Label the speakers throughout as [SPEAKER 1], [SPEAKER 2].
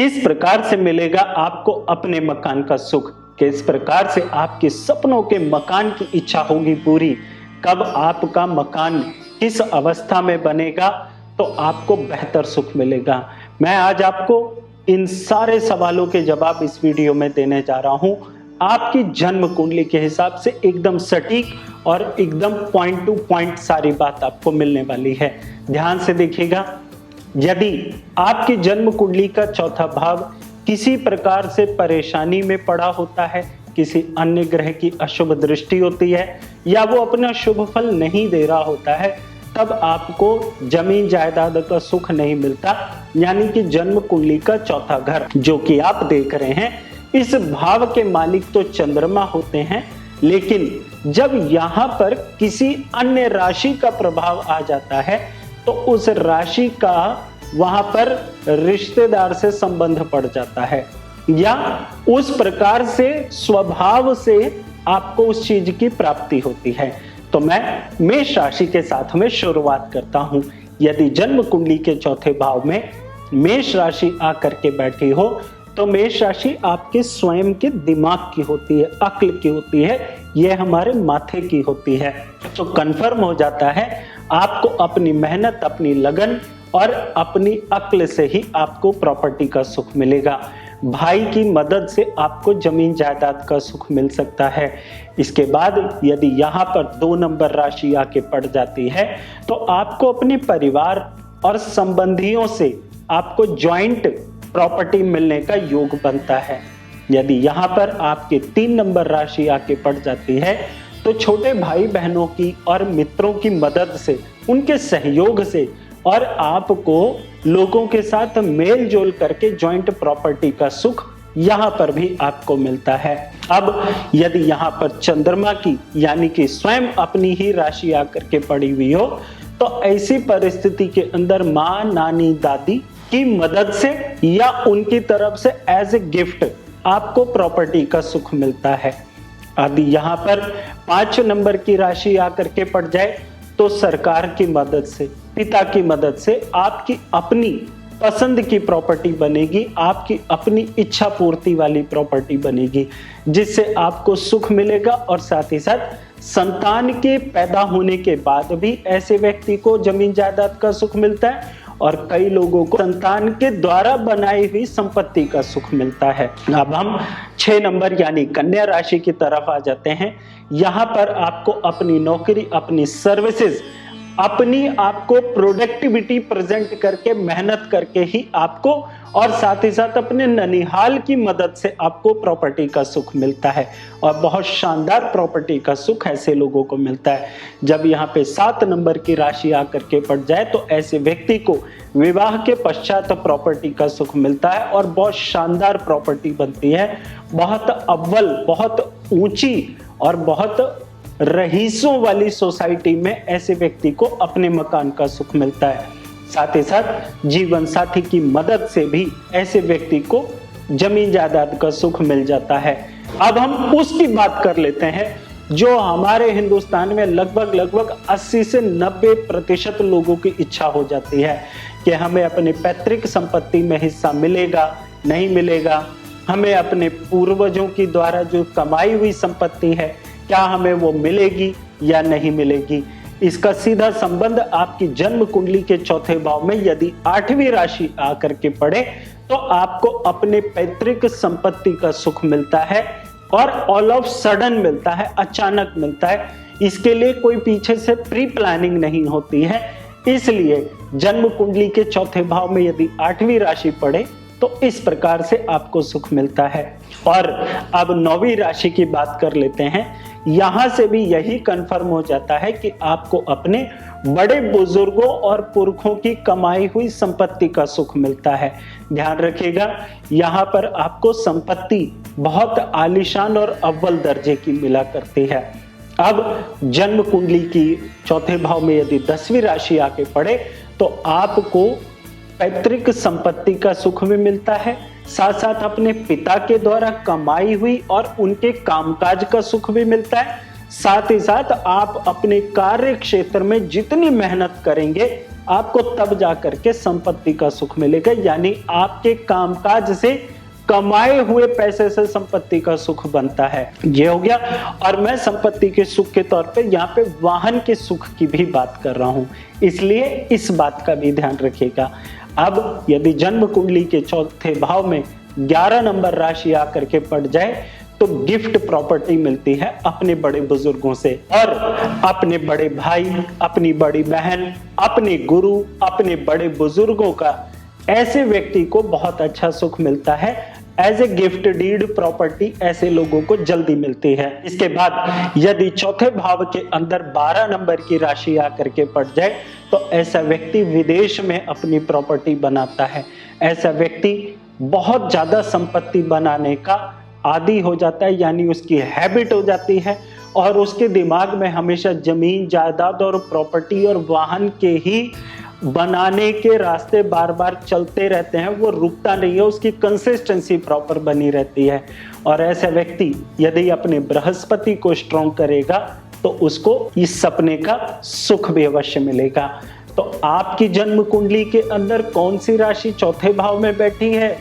[SPEAKER 1] किस प्रकार से मिलेगा आपको अपने मकान का सुख, किस प्रकार से आपके सपनों के मकान की इच्छा होगी पूरी, कब आपका मकान किस अवस्था में बनेगा तो आपको बेहतर सुख मिलेगा। मैं आज आपको इन सारे सवालों के जवाब इस वीडियो में देने जा रहा हूं। आपकी जन्म कुंडली के हिसाब से एकदम सटीक और एकदम पॉइंट टू पॉइंट सारी बात आपको मिलने वाली है। ध्यान से देखिएगा। यदि आपकी जन्म कुंडली का चौथा भाव किसी प्रकार से परेशानी में पड़ा होता है, किसी अन्य ग्रह की अशुभ दृष्टि होती है या वो अपना शुभ फल नहीं दे रहा होता है, तब आपको जमीन जायदाद का सुख नहीं मिलता। यानी कि जन्म कुंडली का चौथा घर जो कि आप देख रहे हैं, इस भाव के मालिक तो चंद्रमा होते हैं, लेकिन जब यहाँ पर किसी अन्य राशि का प्रभाव आ जाता है तो उस राशि का वहां पर रिश्तेदार से संबंध पड़ जाता है या उस प्रकार से स्वभाव से आपको उस चीज की प्राप्ति होती है। तो मैं मेष राशि के साथ में शुरुआत करता हूं। यदि जन्म कुंडली के चौथे भाव में मेष राशि आकर के बैठी हो तो मेष राशि आपके स्वयं के दिमाग की होती है, अक्ल की होती है, यह हमारे माथे की होती है। तो कंफर्म हो जाता है आपको अपनी मेहनत, अपनी लगन और अपनी अक्ल से ही आपको प्रॉपर्टी का सुख मिलेगा। भाई की मदद से आपको जमीन जायदाद का सुख मिल सकता है। इसके बाद यदि यहाँ पर 2 नंबर राशि आके पड़ जाती है तो आपको अपने परिवार और संबंधियों से आपको ज्वाइंट प्रॉपर्टी मिलने का योग बनता है। यदि यहाँ पर आपके 3 नंबर राशि आके पड़ जाती है तो छोटे भाई बहनों की और मित्रों की मदद से, उनके सहयोग से और आपको लोगों के साथ मेल जोल करके ज्वाइंट प्रॉपर्टी का सुख यहाँ पर भी आपको मिलता है। अब यदि यहाँ पर चंद्रमा की यानी कि स्वयं अपनी ही राशि आकर के पड़ी हुई हो तो ऐसी परिस्थिति के अंदर माँ, नानी, दादी की मदद से या उनकी तरफ से एज ए गिफ्ट आपको प्रॉपर्टी का सुख मिलता है। यदि यहाँ पर 5 नंबर की राशि आकर के पड़ जाए तो सरकार की मदद से, पिता की मदद से आपकी अपनी पसंद की प्रॉपर्टी बनेगी, आपकी अपनी इच्छा पूर्ति वाली प्रॉपर्टी बनेगी, जिससे आपको सुख मिलेगा। और साथ ही साथ संतान के पैदा होने के बाद भी ऐसे व्यक्ति को जमीन जायदाद का सुख मिलता है और कई लोगों को संतान के द्वारा बनाई हुई संपत्ति का सुख मिलता है। अब हम 6 नंबर यानी कन्या राशि की तरफ आ जाते हैं। यहाँ पर आपको अपनी नौकरी, अपनी सर्विसेज, अपनी आपको प्रोडक्टिविटी प्रेजेंट करके, मेहनत करके ही आपको और साथ ही साथ अपने ननिहाल की मदद से आपको प्रॉपर्टी का सुख मिलता है और बहुत शानदार प्रॉपर्टी का सुख ऐसे लोगों को मिलता है। जब यहाँ पे 7 नंबर की राशि आकर के पड़ जाए तो ऐसे व्यक्ति को विवाह के पश्चात प्रॉपर्टी का सुख मिलता है और बहुत शानदार प्रॉपर्टी बनती है, बहुत अव्वल, बहुत ऊंची और बहुत रईसों वाली सोसाइटी में ऐसे व्यक्ति को अपने मकान का सुख मिलता है। साथ ही साथ जीवन साथी की मदद से भी ऐसे व्यक्ति को जमीन जायदाद का सुख मिल जाता है। अब हम उसकी बात कर लेते हैं जो हमारे हिंदुस्तान में लगभग 80 से 90% लोगों की इच्छा हो जाती है कि हमें अपने पैतृक संपत्ति में हिस्सा मिलेगा, नहीं मिलेगा, हमें अपने पूर्वजों की द्वारा जो कमाई हुई संपत्ति है क्या हमें वो मिलेगी या नहीं मिलेगी। इसका सीधा संबंध आपकी जन्म कुंडली के चौथे भाव में यदि 8वीं राशि आकर के पड़े तो आपको अपने पैतृक संपत्ति का सुख मिलता है और ऑल ऑफ सडन मिलता है, अचानक मिलता है। इसके लिए कोई पीछे से प्री प्लानिंग नहीं होती है। इसलिए जन्म कुंडली के चौथे भाव में यदि 8वीं राशि पड़े तो इस प्रकार से आपको सुख मिलता है। और अब 9वीं राशि की बात कर लेते हैं। यहां से भी यही कंफर्म हो जाता है कि आपको अपने बड़े बुजुर्गों और पुरखों की कमाई हुई संपत्ति का सुख मिलता है। ध्यान रखिएगा, यहाँ पर आपको संपत्ति बहुत आलीशान और अव्वल दर्जे की मिला करती है। अब जन्म कुंडली की चौथे भाव में यदि 10वीं राशि आके पड़े तो आपको पैतृक संपत्ति का सुख भी मिलता है, साथ साथ अपने पिता के द्वारा कमाई हुई और उनके कामकाज का सुख भी मिलता है। साथ ही साथ आप अपने कार्य क्षेत्र में जितनी मेहनत करेंगे आपको तब जाकर के संपत्ति का सुख मिलेगा, यानी आपके कामकाज से कमाए हुए पैसे से संपत्ति का सुख बनता है। ये हो गया। और मैं संपत्ति के सुख के तौर पे यहाँ पे वाहन के सुख की भी बात कर रहा हूं, इसलिए इस बात का भी ध्यान रखिएगा। अब यदि जन्म कुंडली के चौथे भाव में 11 नंबर राशि आकर के पड़ जाए तो गिफ्ट प्रॉपर्टी मिलती है अपने बड़े बुजुर्गों से, और अपने बड़े भाई, अपनी बड़ी बहन, अपने गुरु, अपने बड़े बुजुर्गों का ऐसे व्यक्ति को बहुत अच्छा सुख मिलता है। As a gift deed property ऐसे लोगों को जल्दी मिलती है। इसके बाद यदि चौथे भाव के अंदर 12 नंबर की राशि आकर के पड़ जाए तो ऐसा व्यक्ति विदेश में अपनी प्रॉपर्टी बनाता है। ऐसा व्यक्ति बहुत ज्यादा संपत्ति बनाने का आदी हो जाता है, यानी उसकी हैबिट हो जाती है और उसके दिमाग में हमेशा जमीन, जायदाद और प्रॉपर्टी और वाहन के ही बनाने के रास्ते बार बार चलते रहते हैं, वो रुकता नहीं है, उसकी कंसिस्टेंसी प्रॉपर बनी रहती है। और ऐसा व्यक्ति यदि अपने बृहस्पति को स्ट्रॉन्ग करेगा तो उसको इस सपने का सुख भी अवश्य मिलेगा। तो आपकी जन्म कुंडली के अंदर कौन सी राशि चौथे भाव में बैठी है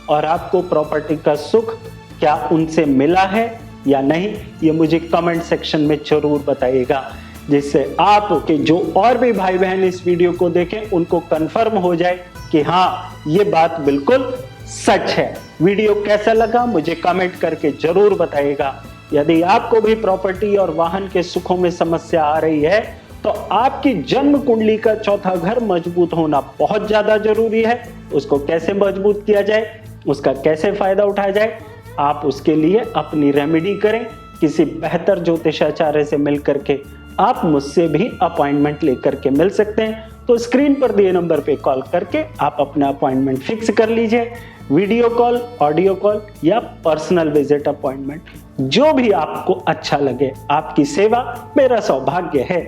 [SPEAKER 1] और आपको प्रॉपर्टी का सुख क्या उनसे मिला है या नहीं, ये मुझे कमेंट सेक्शन में जरूर बताइएगा, जिससे आपके जो और भी भाई बहन इस वीडियो को देखें उनको कंफर्म हो जाए कि हाँ ये बात बिल्कुल सच है। वीडियो कैसा लगा मुझे कमेंट करके जरूर बताइएगा। यदि आपको भी प्रॉपर्टी और वाहन के सुखों में समस्या आ रही है तो आपकी जन्म कुंडली का चौथा घर मजबूत होना बहुत ज्यादा जरूरी है। उसको कैसे मजबूत किया जाए, उसका कैसे फायदा उठाया जाए, आप उसके लिए अपनी रेमेडी करें। किसी बेहतर ज्योतिषाचार्य से मिल करके आप मुझसे भी अपॉइंटमेंट लेकर के मिल सकते हैं। तो स्क्रीन पर दिए नंबर पे कॉल करके आप अपना अपॉइंटमेंट फिक्स कर लीजिए। वीडियो कॉल, ऑडियो कॉल या पर्सनल विजिट अपॉइंटमेंट, जो भी आपको अच्छा लगे। आपकी सेवा मेरा सौभाग्य है।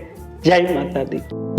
[SPEAKER 1] जय माता दी।